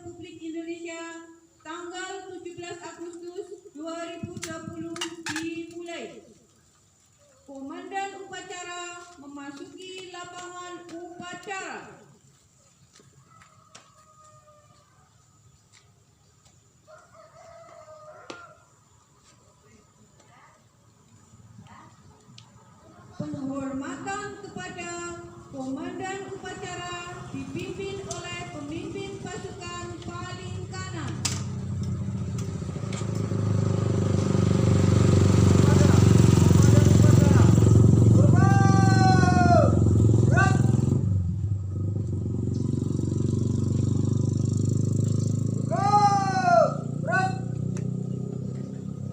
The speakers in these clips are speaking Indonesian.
Republik Indonesia tanggal 17 Agustus 2020 dimulai. Komandan upacara memasuki lapangan upacara. Penghormatan kepada komandan upacara dipimpin oleh pemimpin pasukan paling kanan.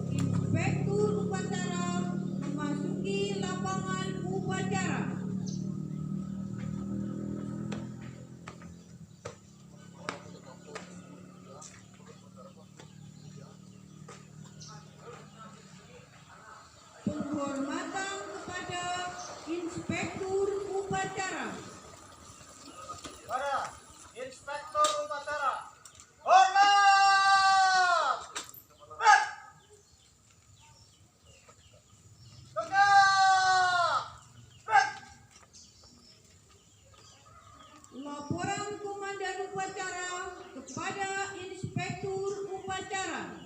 Inspektur upacara memasuki lapangan upacara. Penghormatan kepada inspektur upacara. Para inspektur upacara, hormat! Red! Tegak! Red! Laporan komandan upacara kepada inspektur upacara.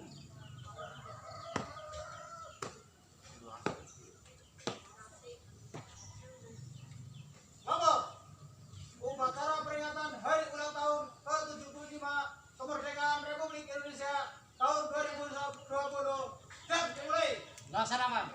Nomor upacara peringatan Hari Ulang Tahun ke-75 Kemerdekaan Republik Indonesia tahun 2020 dan dimulai. Laksanakan.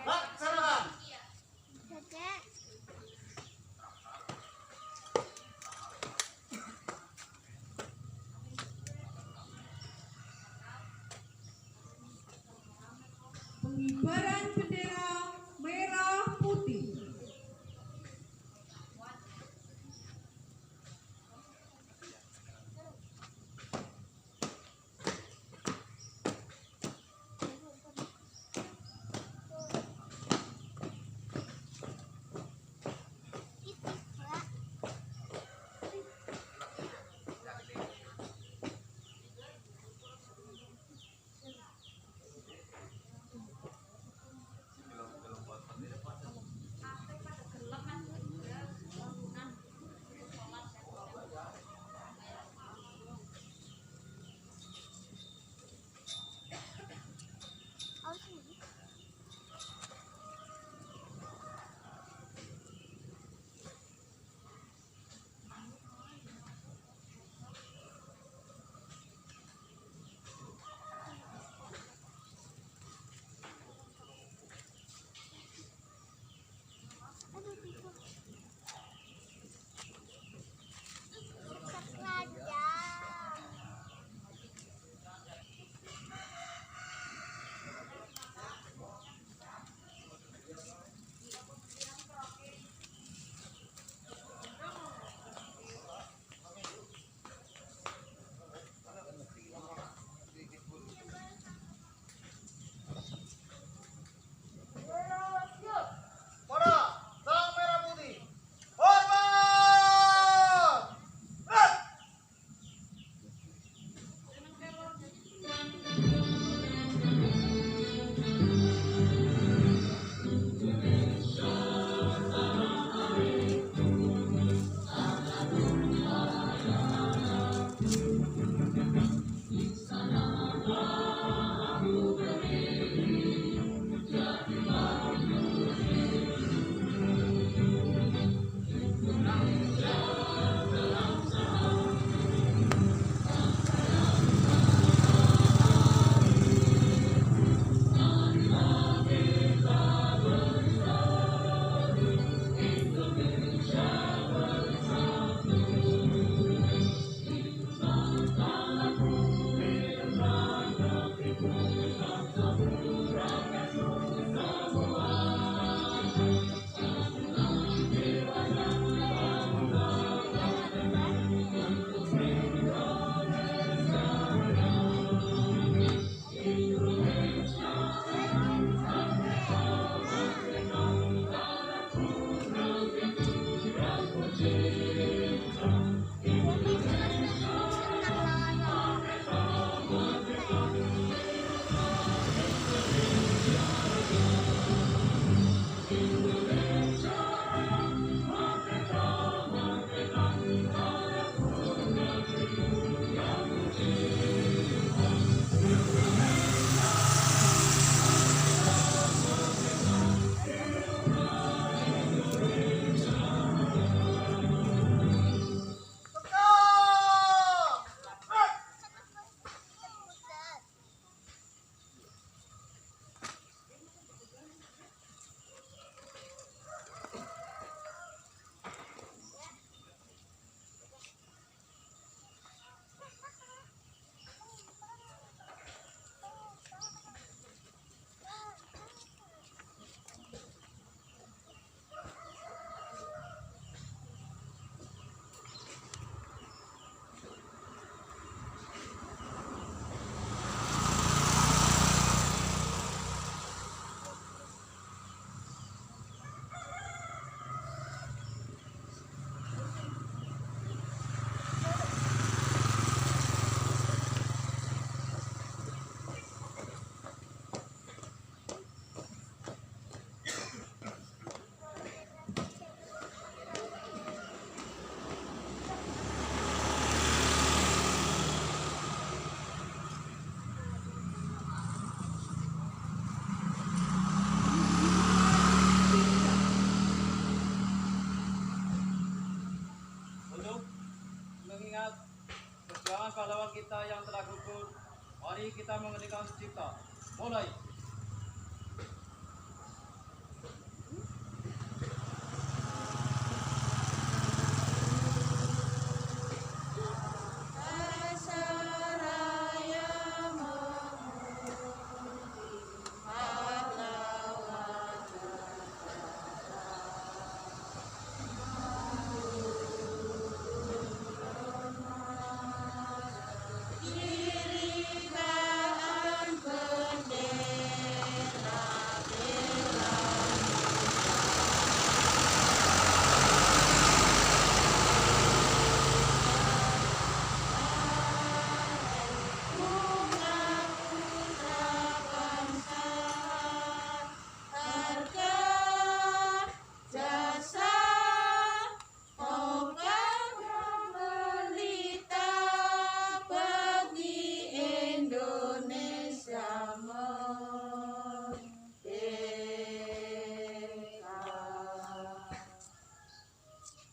kita yang telah gugur, mari kita mengerjakan cipta. Mulai.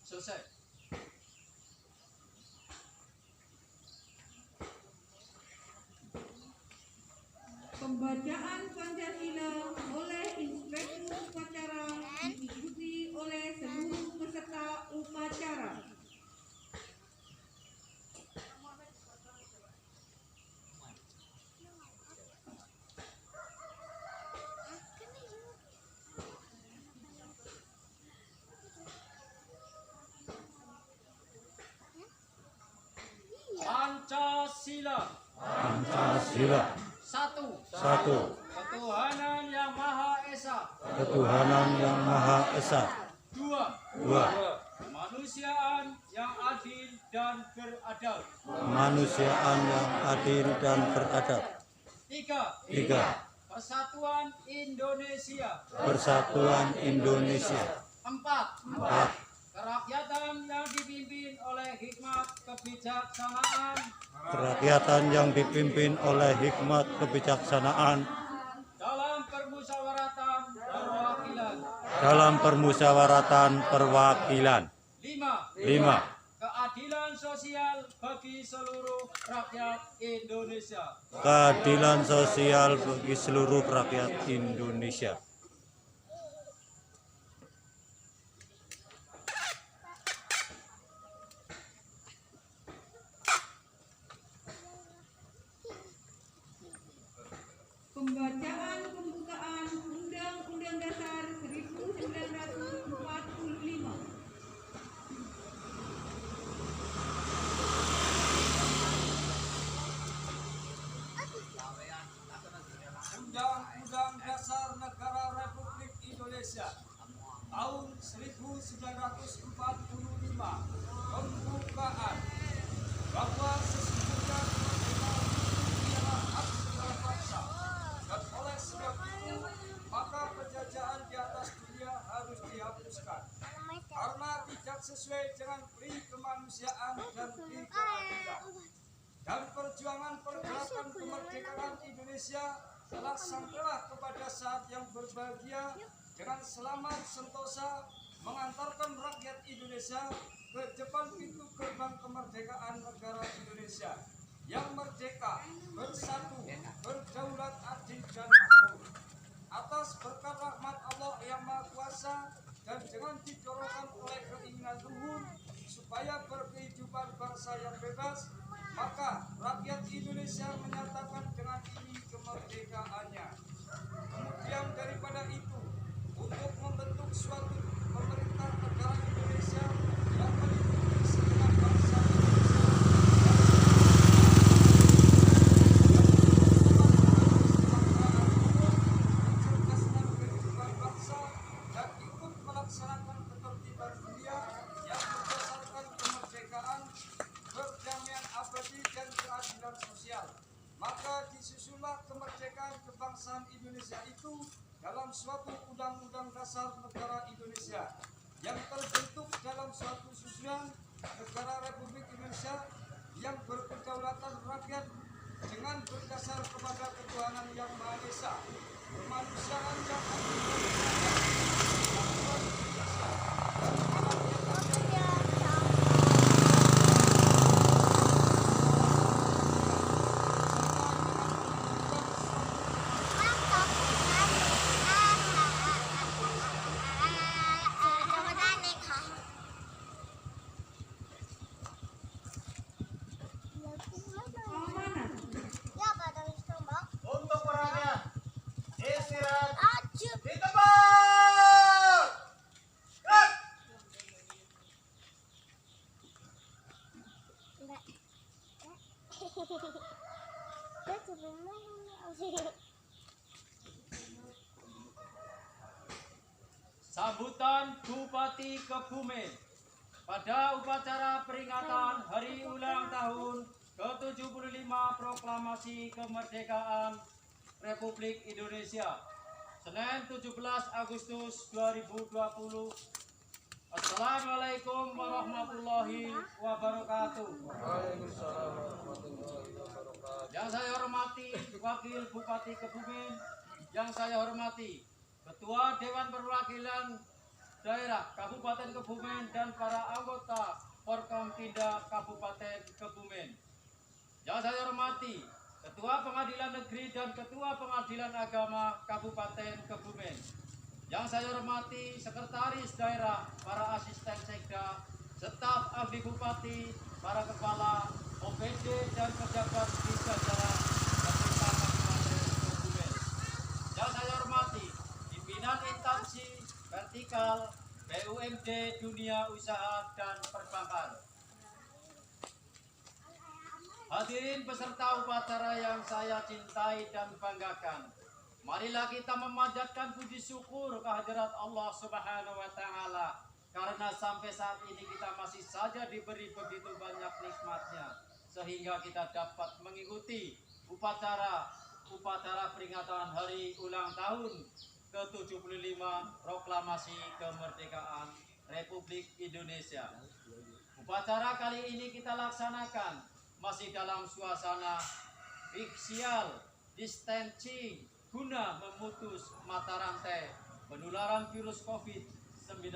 Selesai. Pembacaan Pancasila oleh Inspektur Upacara diikuti oleh seluruh peserta upacara. Pancasila. Pancasila. Satu. Ketuhanan yang Maha Esa. Ketuhanan yang Maha Esa. Dua. Kemanusiaan yang adil dan beradab. Kemanusiaan yang adil dan beradab. Tiga. Persatuan Indonesia. Persatuan Indonesia. Empat. Empat. Kerakyatan yang dipimpin oleh hikmat kebijaksanaan. Kerakyatan yang dipimpin oleh hikmat kebijaksanaan Dalam permusyawaratan perwakilan. dalam permusyawaratan perwakilan. Lima. Keadilan sosial bagi seluruh rakyat Indonesia. Keadilan sosial bagi seluruh rakyat Indonesia. Pembacaan pembukaan Undang-Undang Dasar 1945. Undang-Undang Dasar Negara Republik Indonesia tahun 1945 pembukaan bahwa sesungguhnya kemerdekaan ialah hak segala bangsa, dan oleh sebab itu maka penjajahan di atas dunia harus dihapuskan karena tidak sesuai dengan pri kemanusiaan dan pri keadilan. Dan perjuangan pergerakan kemerdekaan Indonesia telah sampailah kepada saat yang berbahagia dengan selamat sentosa mengantarkan rakyat Indonesia ke depan pintu gerbang kemerdekaan negara Indonesia yang merdeka, bersatu, berdaulat, adil dan makmur. Atas berkat rahmat Allah yang Maha Kuasa dan dengan didorongkan oleh keinginan luhur supaya berkehidupan bangsa yang bebas, maka rakyat Indonesia menyatakan dengan ini kemerdekaannya. Kemudian daripada itu, untuk membentuk suatu pemerintah negara Indonesia yang melindungi segenap bangsa mencerdaskan kehidupan bangsa dan ikut melaksanakan ketertiban dunia yang berdasarkan kemerdekaan, perdamaian abadi dan keadilan sosial. Maka disusunlah kemerdekaan kebangsaan Indonesia itu dalam suatu undang-undang dasar negara Indonesia yang terbentuk dalam suatu susunan negara Republik Indonesia yang berkedaulatan rakyat dengan berdasar kepada ketuhanan yang Maha Esa, kemanusiaan yang adil dan beradab, kesatuan Indonesia, dan kerakyatan yang Sambutan Bupati Kebumen pada upacara peringatan Hari Ulang Tahun ke-75 Proklamasi Kemerdekaan Republik Indonesia, Senin 17 Agustus 2020. Assalamualaikum warahmatullahi wabarakatuh. Yang saya hormati Wakil Bupati Kebumen, yang saya hormati Ketua Dewan Perwakilan Daerah Kabupaten Kebumen dan para anggota Forkompinda Kabupaten Kebumen. Yang saya hormati Ketua Pengadilan Negeri dan Ketua Pengadilan Agama Kabupaten Kebumen. Yang saya hormati Sekretaris Daerah, para asisten sekda, staf ahli Bupati, para kepala OPD dan pejabat di jajaran pemerintah Kabupaten Kebumen. Yang saya hormati pimpinan instansi vertikal BUMD, dunia usaha dan perbankan. Hadirin peserta upacara yang saya cintai dan banggakan, marilah kita memanjatkan puji syukur kehadirat Allah Subhanahu wa Ta'ala, karena sampai saat ini kita masih saja diberi begitu banyak nikmatnya, sehingga kita dapat mengikuti upacara peringatan Hari Ulang Tahun ke-75 Proklamasi Kemerdekaan Republik Indonesia. Upacara kali ini kita laksanakan masih dalam suasana physical distancing guna memutus mata rantai penularan virus COVID-19.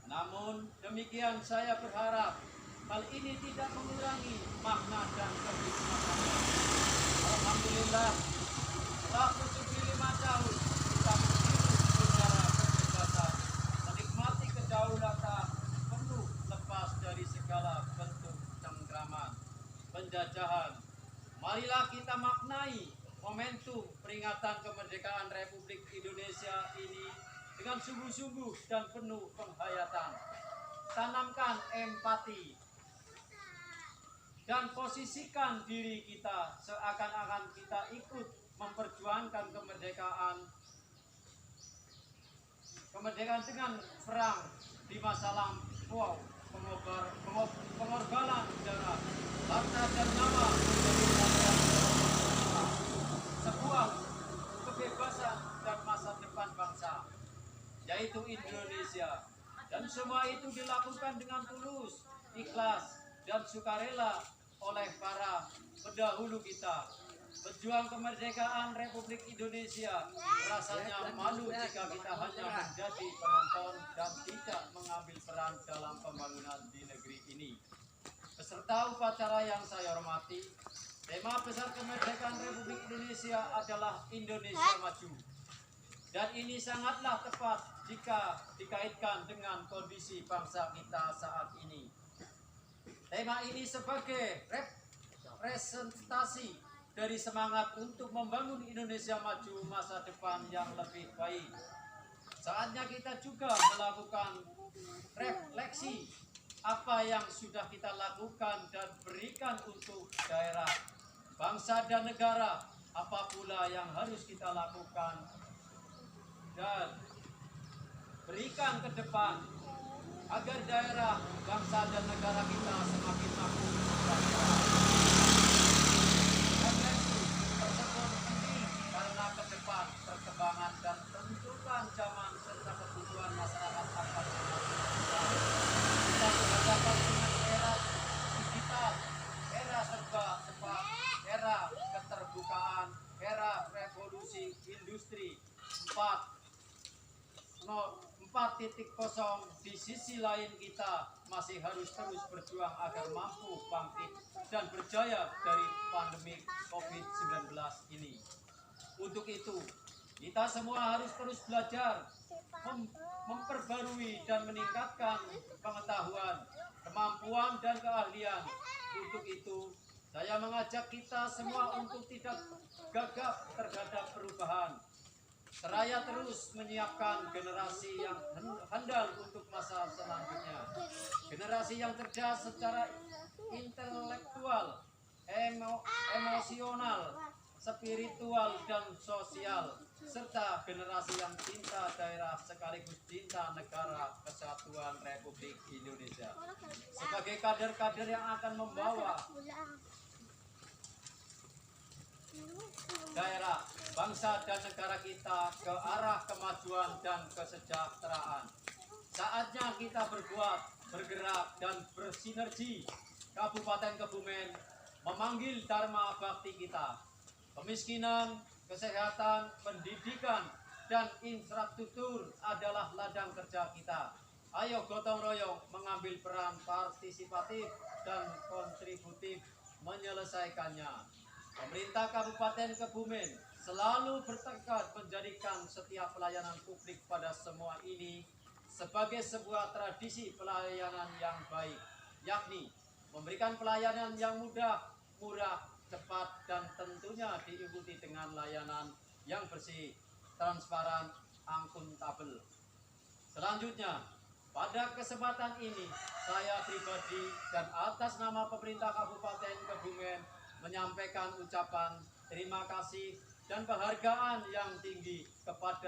Namun demikian, saya berharap hal ini tidak mengurangi makna dan kenikmatan. Alhamdulillah, setelah 75 tahun kita hidup secara kebebasan, menikmati kedaulatan penuh lepas dari segala bentuk cengkraman, penjajahan. Marilah kita maknai momentum peringatan kemerdekaan Republik Indonesia ini dengan sungguh-sungguh dan penuh penghayatan. Tanamkan empati dan posisikan diri kita seakan-akan kita ikut memperjuangkan kemerdekaan dengan perang di masa lampau, pengorbanan darah, harta dan nyawa sebuah kebebasan dan masa depan bangsa, yaitu Indonesia. Dan semua itu dilakukan dengan tulus, ikhlas, dan sukarela oleh para pendahulu kita. Pejuang kemerdekaan Republik Indonesia, rasanya malu jika kita hanya menjadi penonton dan tidak mengambil peran dalam pembangunan di negeri ini. Peserta upacara yang saya hormati, tema besar kemerdekaan Republik Indonesia adalah Indonesia Maju. Dan ini sangatlah tepat jika dikaitkan dengan kondisi bangsa kita saat ini. Tema ini sebagai representasi dari semangat untuk membangun Indonesia maju, masa depan yang lebih baik. Saatnya kita juga melakukan refleksi apa yang sudah kita lakukan dan berikan untuk daerah, bangsa dan negara, apa pula yang harus kita lakukan dan berikan ke depan agar daerah, bangsa dan negara kita semakin makmur. Refleksi tersebut penting karena ke depan perkembangan dan peruntukan zaman serta kebutuhan masyarakat akan kita berhadapan dengan era digital, era serba cepat, era keterbukaan, era revolusi industri 4.0. Di sisi lain kita masih harus terus berjuang agar mampu bangkit dan berjaya dari pandemi COVID-19 ini. Untuk itu, kita semua harus terus belajar, memperbarui dan meningkatkan pengetahuan, kemampuan dan keahlian. Untuk itu, saya mengajak kita semua untuk tidak gagap terhadap perubahan, seraya terus menyiapkan generasi yang handal untuk masa selanjutnya. Generasi yang cerdas secara intelektual, emosional, spiritual, dan sosial, serta generasi yang cinta daerah sekaligus cinta negara kesatuan Republik Indonesia. Sebagai kader-kader yang akan membawa daerah, bangsa, dan negara kita ke arah kemajuan dan kesejahteraan. Saatnya kita berbuat, bergerak, dan bersinergi. Kabupaten Kebumen memanggil Dharma Bakti kita. Kemiskinan, kesehatan, pendidikan, dan infrastruktur adalah ladang kerja kita. Ayo gotong royong mengambil peran partisipatif dan kontributif menyelesaikannya. Pemerintah Kabupaten Kebumen selalu bertekad menjadikan setiap pelayanan publik pada semua ini sebagai sebuah tradisi pelayanan yang baik, yakni memberikan pelayanan yang mudah, murah, cepat, dan tentunya diikuti dengan layanan yang bersih, transparan, akuntabel. Selanjutnya, pada kesempatan ini, saya pribadi dan atas nama pemerintah Kabupaten Kebumen menyampaikan ucapan terima kasih dan penghargaan yang tinggi kepada